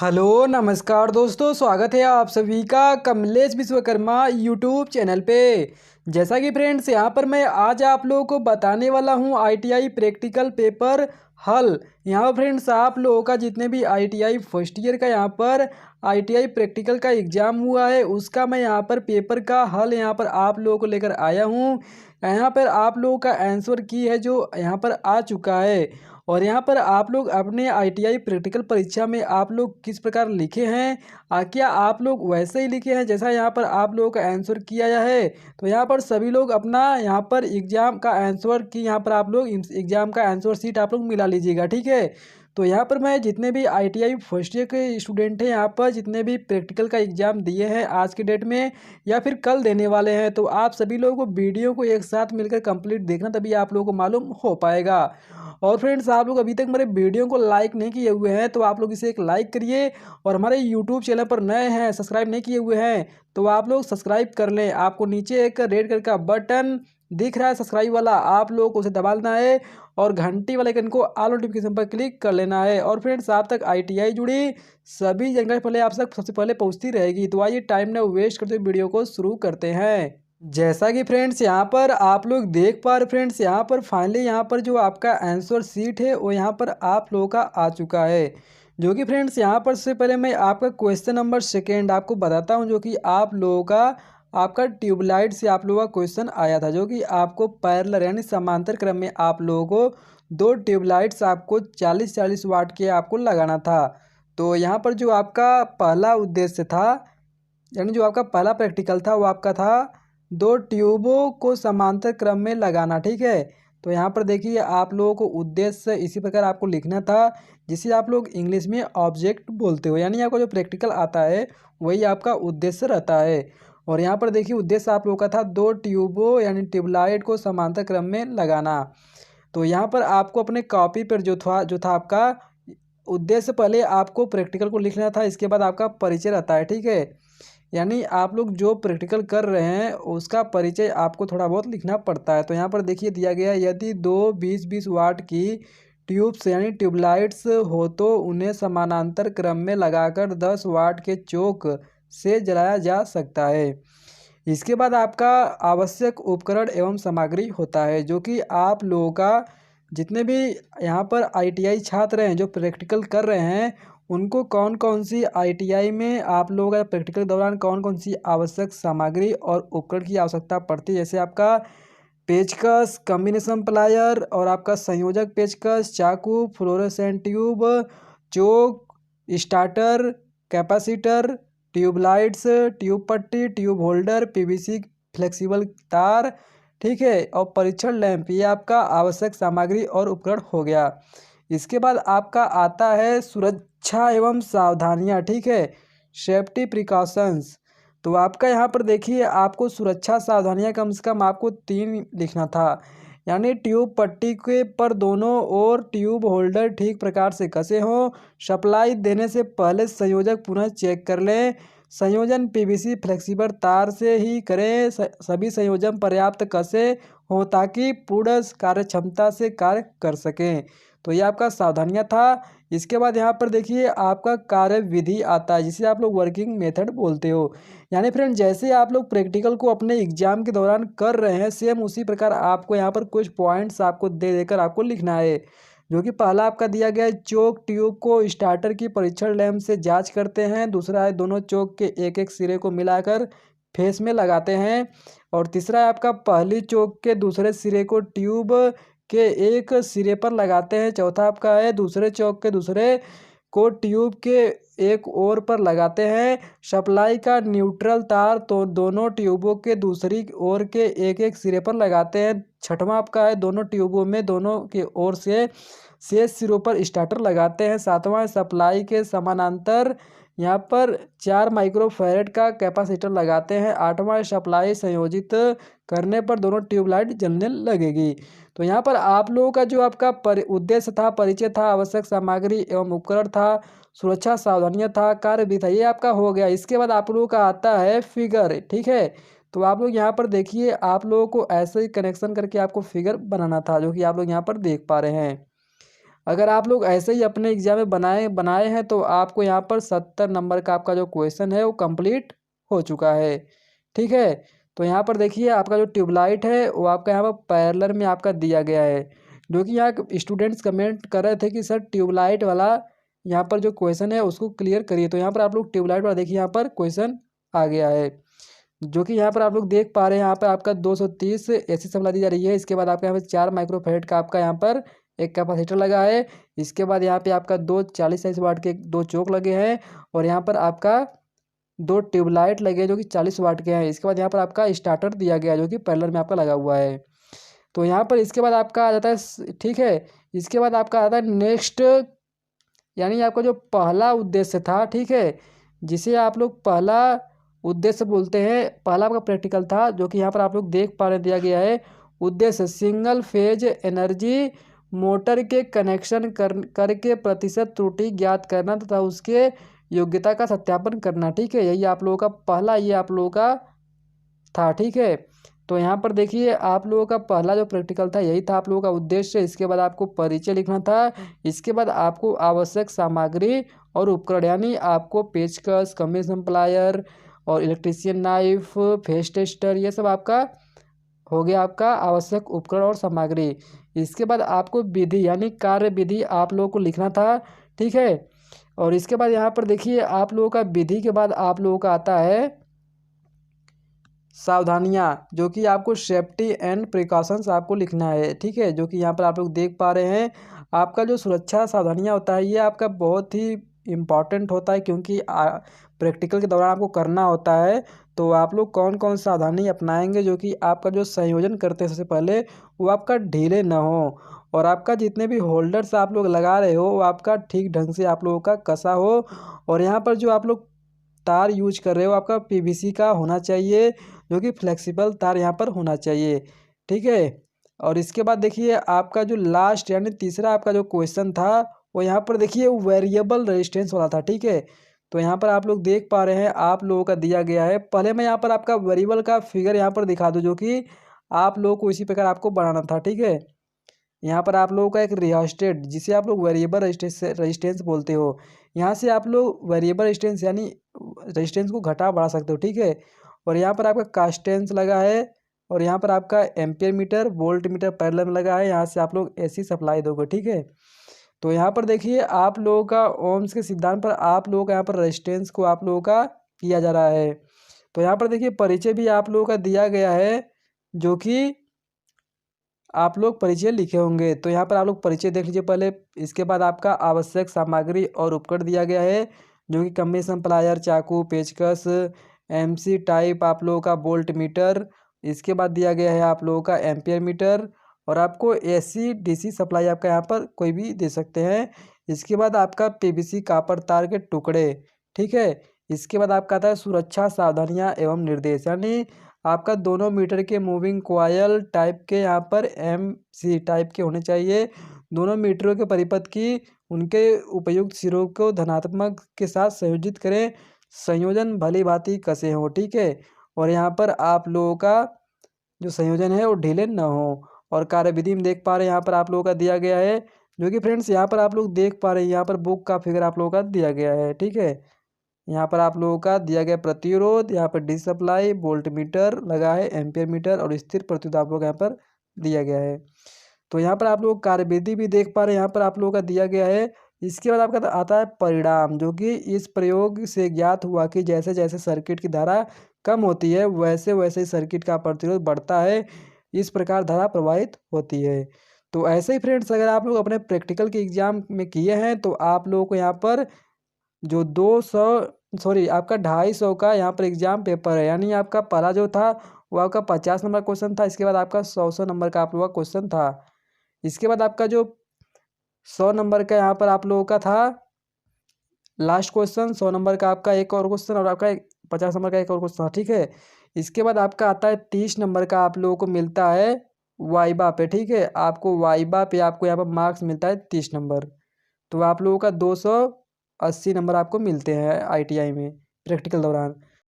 Hello नमस्कार दोस्तों, स्वागत है आप सभी का कमलेश विश्वकर्मा यूट्यूब चैनल पे। जैसा कि फ्रेंड्स यहाँ पर मैं आज आप लोगों को बताने वाला हूँ आईटीआई प्रैक्टिकल पेपर हल। यहाँ पर फ्रेंड्स आप लोगों का जितने भी आईटीआई फर्स्ट ईयर का यहाँ पर आईटीआई प्रैक्टिकल का एग्ज़ाम हुआ है उसका मैं यहाँ पर पेपर का हल यहाँ पर आप लोगों को लेकर आया हूँ। यहाँ पर आप लोगों का आंसर की है जो यहाँ पर आ चुका है और यहाँ पर आप लोग अपने आईटीआई प्रैक्टिकल परीक्षा में आप लोग किस प्रकार लिखे हैं, क्या आप लोग वैसे ही लिखे हैं जैसा यहाँ पर आप लोगों का आंसर किया गया है। तो यहाँ पर सभी लोग अपना यहाँ पर एग्ज़ाम का आंसर की यहाँ पर आप लोग एग्ज़ाम का आंसर शीट आप लोग मिला लीजिएगा, ठीक है। तो यहाँ पर मैं जितने भी आईटीआई फर्स्ट ईयर के स्टूडेंट हैं यहाँ पर जितने भी प्रैक्टिकल का एग्ज़ाम दिए हैं आज के डेट में या फिर कल देने वाले हैं, तो आप सभी लोगों को वीडियो को एक साथ मिलकर कंप्लीट देखना, तभी आप लोगों को मालूम हो पाएगा। और फ्रेंड्स आप लोग अभी तक मेरे वीडियो को लाइक नहीं किए हुए हैं तो आप लोग इसे एक लाइक करिए, और हमारे यूट्यूब चैनल पर नए हैं सब्सक्राइब नहीं किए हुए हैं तो आप लोग सब्सक्राइब कर लें। आपको नीचे एक रेड कलर का बटन दिख रहा है सब्सक्राइब वाला, आप लोगों को उसे दबा देना है और घंटी वाले आइकन को ऑल नोटिफिकेशन पर क्लिक कर लेना है। और फ्रेंड्स आप तक आईटीआई जुड़ी सभी जानकारी पहले आप तक सबसे पहले पहुंचती रहेगी। तो आइए टाइम न वेस्ट करते हुए वीडियो को शुरू करते हैं। जैसा कि फ्रेंड्स यहाँ पर आप लोग देख पा रहे फ्रेंड्स यहाँ पर फाइनली यहाँ पर जो आपका आंसर सीट है वो यहाँ पर आप लोगों का आ चुका है। जो कि फ्रेंड्स यहाँ पर से पहले मैं आपका क्वेश्चन नंबर सेकेंड आपको बताता हूँ, जो कि आप लोगों का आपका ट्यूबलाइट से आप लोगों का क्वेश्चन आया था, जो कि आपको पैरेलल यानी समांतर क्रम में आप लोगों को दो ट्यूबलाइट्स आपको 40-40 वाट के आपको लगाना था। तो यहाँ पर जो आपका पहला उद्देश्य था यानी जो आपका पहला प्रैक्टिकल था वो आपका था दो ट्यूबों को समांतर क्रम में लगाना, ठीक है। तो यहाँ पर देखिए आप लोगों को उद्देश्य इसी प्रकार आपको लिखना था जिसे आप लोग इंग्लिश में ऑब्जेक्ट बोलते हो, यानी आपका जो प्रैक्टिकल आता है वही आपका उद्देश्य रहता है। और यहाँ पर देखिए उद्देश्य आप लोगों का था दो ट्यूबों यानी ट्यूबलाइट को समांतर क्रम में लगाना। तो यहाँ पर आपको अपने कॉपी पर जो था आपका उद्देश्य पहले आपको प्रैक्टिकल को लिखना था, इसके बाद आपका परिचय रहता है, ठीक है। यानी आप लोग जो प्रैक्टिकल कर रहे हैं उसका परिचय आपको थोड़ा बहुत लिखना पड़ता है। तो यहाँ पर देखिए दिया गया है, यदि दो 20-20 वाट की ट्यूब्स यानी ट्यूबलाइट्स हो तो उन्हें समानांतर क्रम में लगाकर 10 वाट के चोक से जलाया जा सकता है। इसके बाद आपका आवश्यक उपकरण एवं सामग्री होता है, जो कि आप लोगों का जितने भी यहाँ पर आईटीआई छात्र हैं जो प्रैक्टिकल कर रहे हैं उनको कौन कौन सी आईटीआई में आप लोगों का प्रैक्टिकल के दौरान कौन कौन सी आवश्यक सामग्री और उपकरण की आवश्यकता पड़ती है, जैसे आपका पेचकस, कॉम्बिनेशन प्लायर और आपका संयोजक पेचकस, चाकू, फ्लोरेसेंट ट्यूब, चोक, स्टार्टर, कैपेसिटर, ट्यूबलाइट्स, ट्यूब पट्टी, ट्यूब होल्डर, पीवीसी फ्लेक्सिबल तार, ठीक है, और परीक्षण लैंप, ये आपका आवश्यक सामग्री और उपकरण हो गया। इसके बाद आपका आता है सुरक्षा एवं सावधानियां, ठीक है, सेफ्टी प्रिकॉशंस। तो आपका यहाँ पर देखिए आपको सुरक्षा सावधानियां कम से कम आपको 3 लिखना था, यानी ट्यूब पट्टी के पर दोनों ओर ट्यूब होल्डर ठीक प्रकार से कसे हों, सप्लाई देने से पहले संयोजक पुनः चेक कर लें, संयोजन पीवीसी फ्लेक्सिबल तार से ही करें, सभी संयोजन पर्याप्त कसे हों ताकि पूर्ण कार्यक्षमता से कार्य कर सकें। तो ये आपका सावधानियां था। इसके बाद यहाँ पर देखिए आपका कार्य विधि आता है जिसे आप लोग वर्किंग मेथड बोलते हो, यानी फ्रेंड जैसे आप लोग प्रैक्टिकल को अपने एग्जाम के दौरान कर रहे हैं सेम उसी प्रकार आपको यहाँ पर कुछ पॉइंट्स आपको दे देकर आपको लिखना है। जो कि पहला आपका दिया गया है चोक ट्यूब को स्टार्टर की परीक्षण लैंप से जांच करते हैं, दूसरा है दोनों चोक के एक एक सिरे को मिलाकर फेस में लगाते हैं, और तीसरा है आपका पहली चोक के दूसरे सिरे को ट्यूब के एक सिरे पर लगाते हैं, चौथा आपका है दूसरे चौक के दूसरे को ट्यूब के एक ओर पर लगाते हैं, सप्लाई का न्यूट्रल तार तो दोनों ट्यूबों के दूसरी ओर के एक एक सिरे पर लगाते हैं, छठवां आपका है दोनों ट्यूबों में दोनों के ओर से शेष सिरों पर स्टार्टर लगाते हैं, सातवां सप्लाई के समानांतर यहाँ पर 4 माइक्रोफैरेड का कैपेसिटर लगाते हैं, आठवां सप्लाई संयोजित करने पर दोनों ट्यूबलाइट जलने लगेगी। तो यहाँ पर आप लोगों का जो आपका उद्देश्य था, परिचय था, आवश्यक सामग्री एवं उपकरण था, सुरक्षा सावधानियां था, कार्य भी था, ये आपका हो गया। इसके बाद आप लोगों का आता है फिगर, ठीक है। तो आप लोग यहाँ पर देखिए आप लोगों को ऐसे ही कनेक्शन करके आपको फिगर बनाना था, जो कि आप लोग यहाँ पर देख पा रहे हैं। अगर आप लोग ऐसे ही अपने एग्जाम में बनाए बनाए हैं तो आपको यहाँ पर 70 नंबर का आपका जो क्वेश्चन है वो कंप्लीट हो चुका है। ठीक है, तो यहाँ पर देखिए आपका जो ट्यूबलाइट है वो आपका यहाँ पर पैरेलल में आपका दिया गया है, जो कि यहाँ स्टूडेंट्स कमेंट कर रहे थे कि सर ट्यूबलाइट वाला यहाँ पर जो क्वेश्चन है उसको क्लियर करिए। तो यहाँ पर आप लोग ट्यूबलाइट वाला देखिए यहाँ पर क्वेश्चन आ गया है, जो कि यहाँ पर आप लोग देख पा रहे हैं। यहाँ पर आपका 230 एसी सप्लाई दी जा रही है। इसके बाद आपका यहाँ पर 4 माइक्रोफेरेड का आपका यहाँ पर एक कैपेसिटर लगा है। इसके बाद यहाँ पे आपका दो 40 वाट के दो चोक लगे हैं, और यहाँ पर आपका दो ट्यूबलाइट लगे हैं जो कि 40 वाट के हैं। इसके बाद यहाँ पर आपका स्टार्टर दिया गया है जो कि पैरेलल में आपका लगा हुआ है। तो यहाँ पर इसके बाद आपका आ जाता है, ठीक है, इसके बाद आपका आता है नेक्स्ट, यानी आपका जो पहला उद्देश्य था, ठीक है, जिसे आप लोग पहला उद्देश्य बोलते हैं, पहला आपका प्रैक्टिकल था, जो कि यहाँ पर आप लोग देख पा रहे दिया गया है। उद्देश्य सिंगल फेज एनर्जी मोटर के कनेक्शन करके प्रतिशत त्रुटि ज्ञात करना तथा उसके योग्यता का सत्यापन करना। ठीक है, यही आप लोगों का पहला, ये आप लोगों का था। ठीक है, तो यहाँ पर देखिए आप लोगों का पहला जो प्रैक्टिकल था यही था आप लोगों का उद्देश्य। इसके बाद आपको परिचय लिखना था। इसके बाद आपको आवश्यक सामग्री और उपकरण, यानी आपको पेचकस, कमीशन प्लायर और इलेक्ट्रीशियन नाइफ, फेस टेस्टर, ये सब आपका हो गया आपका आवश्यक उपकरण और सामग्री। इसके बाद आपको विधि यानी कार्य विधि आप लोगों को लिखना था। ठीक है, और इसके बाद यहाँ पर देखिए आप लोगों का विधि के बाद आप लोगों का आता है सावधानियाँ, जो कि आपको सेफ्टी एंड प्रिकॉशंस आपको लिखना है। ठीक है, जो कि यहाँ पर आप लोग देख पा रहे हैं। आपका जो सुरक्षा सावधानियाँ होता है ये आपका बहुत ही इम्पॉर्टेंट होता है, क्योंकि प्रैक्टिकल के दौरान आपको करना होता है। तो आप लोग कौन कौन सावधानी अपनाएंगे, जो कि आपका जो संयोजन करते हैं सबसे पहले वो आपका ढीले ना हो, और आपका जितने भी होल्डर्स आप लोग लगा रहे हो वो आपका ठीक ढंग से आप लोगों का कसा हो। और यहाँ पर जो आप लोग तार यूज कर रहे हो आपका पीवीसी का होना चाहिए, जो कि फ्लेक्सिबल तार यहाँ पर होना चाहिए। ठीक है, और इसके बाद देखिए आपका जो लास्ट यानी तीसरा आपका जो क्वेश्चन था वो यहाँ पर देखिए वेरिएबल रेजिस्टेंस वाला था। ठीक है, तो यहाँ पर आप लोग देख पा रहे हैं आप लोगों का दिया गया है। पहले मैं यहाँ पर आपका वेरिएबल का फिगर यहाँ पर दिखा दूँ, जो कि आप लोगों को इसी प्रकार आपको बनाना था। ठीक है, यहाँ पर आप लोगों का एक रियोस्टेट, जिसे आप लोग वेरिएबल रेजिस्टेंस बोलते हो, यहाँ से आप लोग वेरिएबल रेजिस्टेंस यानी रेजिस्टेंस को घटा बढ़ा सकते हो। ठीक है, और यहाँ पर आपका कास्टेंस लगा है, और यहाँ पर आपका ampere meter volt meter parallel में लगा है, यहाँ से आप लोग एसी सप्लाई दोगे। ठीक है, तो यहाँ पर देखिए आप लोगों का ओम्स के सिद्धांत पर आप लोगों का यहाँ पर रेजिस्टेंस को आप लोगों का किया जा रहा है। तो यहाँ पर देखिए परिचय भी आप लोगों का दिया गया है, जो कि आप लोग परिचय लिखे होंगे। तो यहाँ पर आप लोग परिचय देख लीजिए पहले। इसके बाद आपका आवश्यक सामग्री और उपकरण दिया गया है, जो कि कमीशन प्लायर, चाकू, पेचकस, एमसी टाइप आप लोगों का बोल्ट मीटर। इसके बाद दिया गया है आप लोगों का एम्पियर मीटर, और आपको एसी डीसी सप्लाई आपका यहाँ पर कोई भी दे सकते हैं। इसके बाद आपका पीवीसी कॉपर तार के टुकड़े। ठीक है, इसके बाद आपका आता है सुरक्षा सावधानियाँ एवं निर्देश, यानी आपका दोनों मीटर के मूविंग कॉयल टाइप के यहाँ पर एमसी टाइप के होने चाहिए। दोनों मीटरों के परिपथ की उनके उपयुक्त सिरों को धनात्मक के साथ संयोजित करें, संयोजन भली भांति कसे हों। ठीक है, और यहाँ पर आप लोगों का जो संयोजन है वो ढीले न हो। और कार्यविधि में देख पा रहे हैं यहाँ पर आप लोगों का दिया गया है, जो कि फ्रेंड्स यहाँ पर आप लोग देख पा रहे हैं यहाँ पर बुक का फिगर आप लोगों का दिया गया है। ठीक है, यहाँ पर आप लोगों का दिया गया प्रतिरोध, यहाँ पर डी सप्लाई, वोल्ट मीटर लगा है, एम्पियर मीटर और स्थिर प्रतिरोध आप लोग यहाँ पर दिया गया है। तो यहाँ पर आप लोग कार्यविधि भी देख पा रहे हैं यहाँ पर आप लोगों का दिया गया है। इसके बाद आपका आता है परिणाम, जो कि इस प्रयोग से ज्ञात हुआ कि जैसे जैसे सर्किट की धारा कम होती है वैसे वैसे ही सर्किट का प्रतिरोध बढ़ता है, इस प्रकार धारा प्रवाहित होती है। तो ऐसे ही फ्रेंड्स अगर आप लोग अपने प्रैक्टिकल के एग्जाम में किए हैं तो आप लोगों को यहाँ पर जो 200 सॉरी आपका 250 का यहाँ पर एग्जाम पेपर है, यानी आपका पहला जो था वो आपका 50 नंबर क्वेश्चन था। इसके बाद आपका 100 नंबर का आप लोगों का क्वेश्चन था। इसके बाद आपका जो 100 नंबर का यहाँ पर आप लोगों का था लास्ट क्वेश्चन, 100 नंबर का आपका एक और क्वेश्चन, और आपका 50 नंबर का एक और क्वेश्चन था। ठीक है, इसके बाद आपका आता है 30 नंबर का आप लोगों को मिलता है वाइबा पे। ठीक है, आपको वाइबा पे आपको यहाँ पर मार्क्स मिलता है 30 नंबर। तो आप लोगों का 280 नंबर आपको मिलते हैं आईटीआई में प्रैक्टिकल दौरान।